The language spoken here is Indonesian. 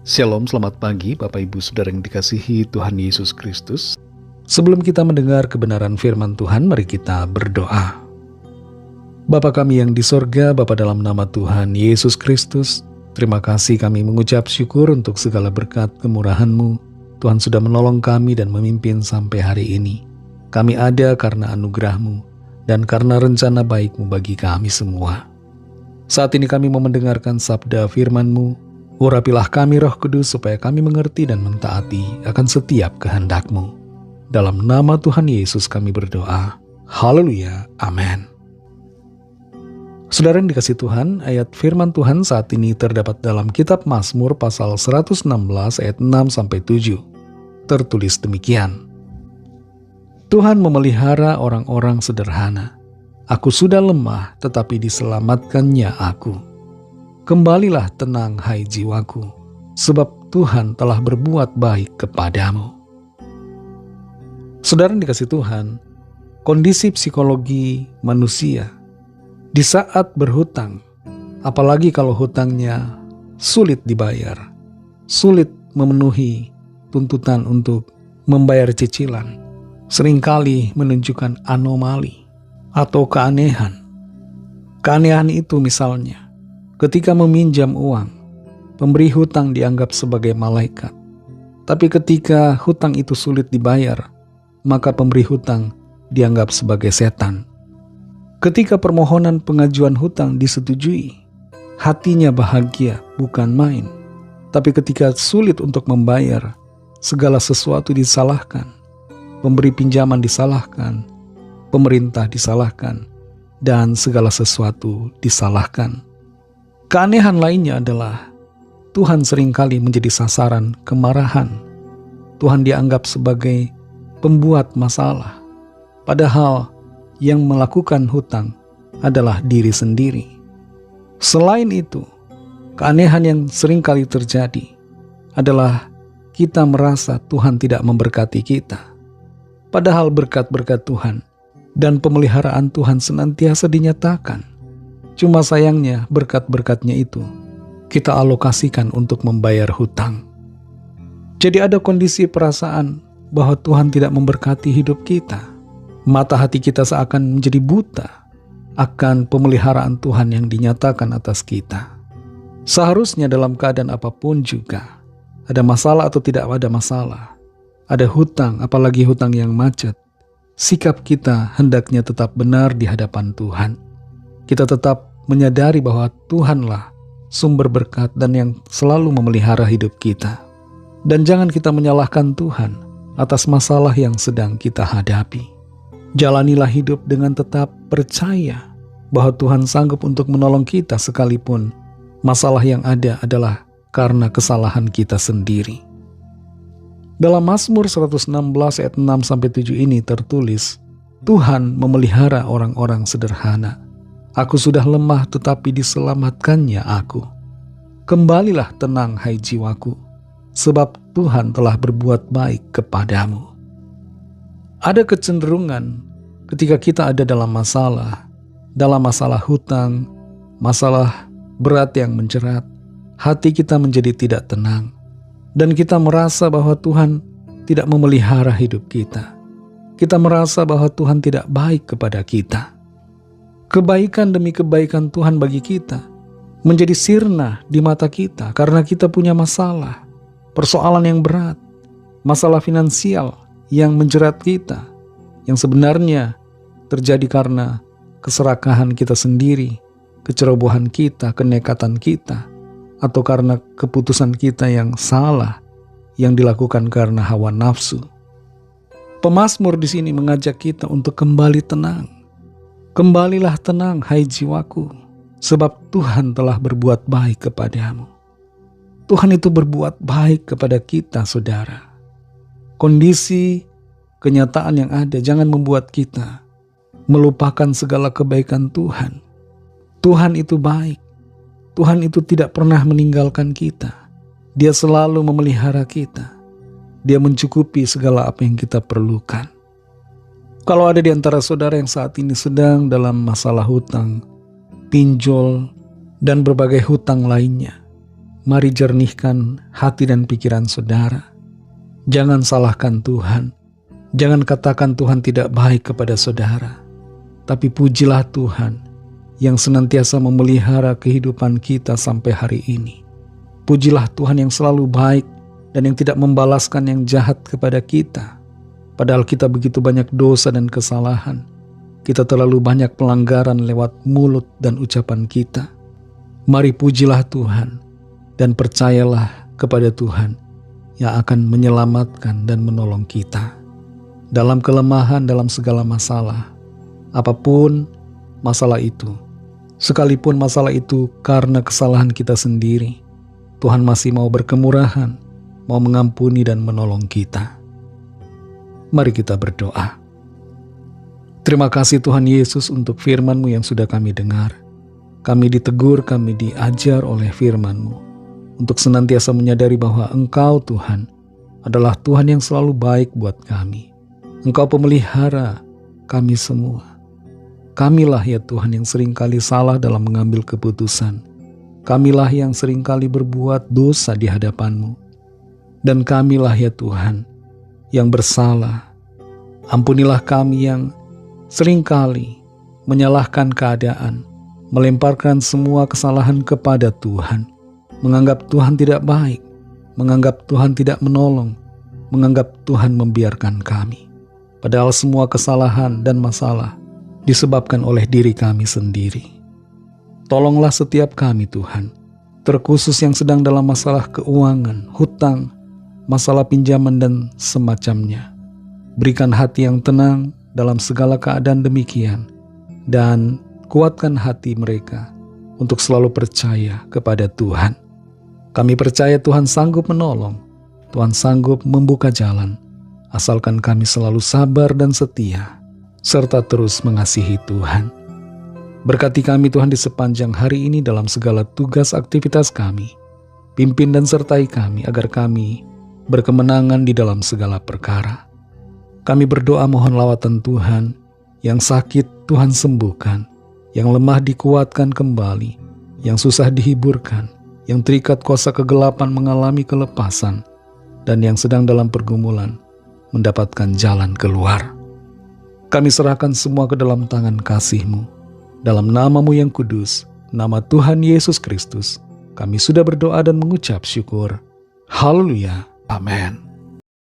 Shalom, selamat pagi Bapak Ibu Saudara yang dikasihi Tuhan Yesus Kristus. Sebelum kita mendengar kebenaran firman Tuhan, mari kita berdoa. Bapa kami yang di sorga, Bapa dalam nama Tuhan Yesus Kristus, terima kasih kami mengucap syukur untuk segala berkat kemurahan-Mu. Tuhan sudah menolong kami dan memimpin sampai hari ini. Kami ada karena anugerah-Mu dan karena rencana baik-Mu bagi kami semua. Saat ini kami mau mendengarkan sabda firman-Mu. Urapilah kami Roh Kudus supaya kami mengerti dan mentaati akan setiap kehendak-Mu. Dalam nama Tuhan Yesus kami berdoa. Haleluya. Amin. Saudara yang dikasihi Tuhan, ayat firman Tuhan saat ini terdapat dalam kitab Mazmur pasal 116 ayat 6-7. Tertulis demikian. Tuhan memelihara orang-orang sederhana. Aku sudah lemah tetapi diselamatkannya aku. Kembalilah tenang hai jiwaku, sebab Tuhan telah berbuat baik kepadamu. Saudara yang dikasihi Tuhan, kondisi psikologi manusia di saat berhutang, apalagi kalau hutangnya sulit dibayar, sulit memenuhi tuntutan untuk membayar cicilan, seringkali menunjukkan anomali atau keanehan. Keanehan itu misalnya, ketika meminjam uang, pemberi hutang dianggap sebagai malaikat. Tapi ketika hutang itu sulit dibayar, maka pemberi hutang dianggap sebagai setan. Ketika permohonan pengajuan hutang disetujui, hatinya bahagia bukan main. Tapi ketika sulit untuk membayar, segala sesuatu disalahkan. Pemberi pinjaman disalahkan, pemerintah disalahkan, dan segala sesuatu disalahkan. Keanehan lainnya adalah Tuhan seringkali menjadi sasaran kemarahan. Tuhan dianggap sebagai pembuat masalah, padahal yang melakukan hutang adalah diri sendiri. Selain itu, keanehan yang seringkali terjadi adalah kita merasa Tuhan tidak memberkati kita, padahal berkat-berkat Tuhan dan pemeliharaan Tuhan senantiasa dinyatakan. Cuma sayangnya berkat-berkatnya itu kita alokasikan untuk membayar hutang. Jadi ada kondisi perasaan bahwa Tuhan tidak memberkati hidup kita. Mata hati kita seakan menjadi buta akan pemeliharaan Tuhan yang dinyatakan atas kita. Seharusnya dalam keadaan apapun juga, ada masalah atau tidak ada masalah, ada hutang apalagi hutang yang macet, sikap kita hendaknya tetap benar di hadapan Tuhan. Kita tetap menyadari bahwa Tuhanlah sumber berkat dan yang selalu memelihara hidup kita. Dan jangan kita menyalahkan Tuhan atas masalah yang sedang kita hadapi. Jalanilah hidup dengan tetap percaya bahwa Tuhan sanggup untuk menolong kita sekalipun masalah yang ada adalah karena kesalahan kita sendiri. Dalam Mazmur 116 ayat 6-7 ini tertulis, Tuhan memelihara orang-orang sederhana. Aku sudah lemah tetapi diselamatkannya aku. Kembalilah tenang hai jiwaku, sebab Tuhan telah berbuat baik kepadamu. Ada kecenderungan ketika kita ada dalam masalah hutang, masalah berat yang menjerat, hati kita menjadi tidak tenang. Dan kita merasa bahwa Tuhan tidak memelihara hidup kita. Kita merasa bahwa Tuhan tidak baik kepada kita. Kebaikan demi kebaikan Tuhan bagi kita menjadi sirna di mata kita karena kita punya masalah, persoalan yang berat, masalah finansial yang menjerat kita, yang sebenarnya terjadi karena keserakahan kita sendiri, kecerobohan kita, kenekatan kita, atau karena keputusan kita yang salah yang dilakukan karena hawa nafsu. Pemazmur di sini mengajak kita untuk kembali tenang. Kembalilah tenang hai jiwaku, sebab Tuhan telah berbuat baik kepadamu. Tuhan itu berbuat baik kepada kita, saudara. Kondisi, kenyataan yang ada jangan membuat kita melupakan segala kebaikan Tuhan. Tuhan itu baik. Tuhan itu tidak pernah meninggalkan kita. Dia selalu memelihara kita. Dia mencukupi segala apa yang kita perlukan. Kalau ada di antara saudara yang saat ini sedang dalam masalah hutang, pinjol, dan berbagai hutang lainnya, mari jernihkan hati dan pikiran saudara. Jangan salahkan Tuhan. Jangan katakan Tuhan tidak baik kepada saudara. Tapi pujilah Tuhan yang senantiasa memelihara kehidupan kita sampai hari ini. Pujilah Tuhan yang selalu baik dan yang tidak membalaskan yang jahat kepada kita. Padahal kita begitu banyak dosa dan kesalahan. Kita terlalu banyak pelanggaran lewat mulut dan ucapan kita. Mari pujilah Tuhan dan percayalah kepada Tuhan yang akan menyelamatkan dan menolong kita. Dalam kelemahan, dalam segala masalah, apapun masalah itu, sekalipun masalah itu karena kesalahan kita sendiri, Tuhan masih mau berkemurahan, mau mengampuni dan menolong kita. Mari kita berdoa. Terima kasih Tuhan Yesus untuk firman-Mu yang sudah kami dengar. Kami ditegur, kami diajar oleh firman-Mu untuk senantiasa menyadari bahwa Engkau Tuhan adalah Tuhan yang selalu baik buat kami. Engkau pemelihara kami semua. Kamilah ya Tuhan yang seringkali salah dalam mengambil keputusan. Kamilah yang seringkali berbuat dosa di hadapan-Mu. Dan kamilah ya Tuhan yang bersalah. Ampunilah kami yang seringkali menyalahkan keadaan, melemparkan semua kesalahan kepada Tuhan, menganggap Tuhan tidak baik, menganggap Tuhan tidak menolong, menganggap Tuhan membiarkan kami. Padahal semua kesalahan dan masalah disebabkan oleh diri kami sendiri. Tolonglah setiap kami Tuhan, terkhusus yang sedang dalam masalah keuangan, hutang, masalah pinjaman dan semacamnya. Berikan hati yang tenang dalam segala keadaan demikian, dan kuatkan hati mereka untuk selalu percaya kepada Tuhan. Kami percaya Tuhan sanggup menolong, Tuhan sanggup membuka jalan, asalkan kami selalu sabar dan setia, serta terus mengasihi Tuhan. Berkati kami Tuhan di sepanjang hari ini dalam segala tugas aktivitas kami. Pimpin dan sertai kami agar kami berkemenangan di dalam segala perkara. Kami berdoa mohon lawatan Tuhan, yang sakit Tuhan sembuhkan, yang lemah dikuatkan kembali, yang susah dihiburkan, yang terikat kuasa kegelapan mengalami kelepasan, dan yang sedang dalam pergumulan mendapatkan jalan keluar. Kami serahkan semua ke dalam tangan kasih-Mu. Dalam nama-Mu yang kudus, nama Tuhan Yesus Kristus, kami sudah berdoa dan mengucap syukur. Haleluya. Amin.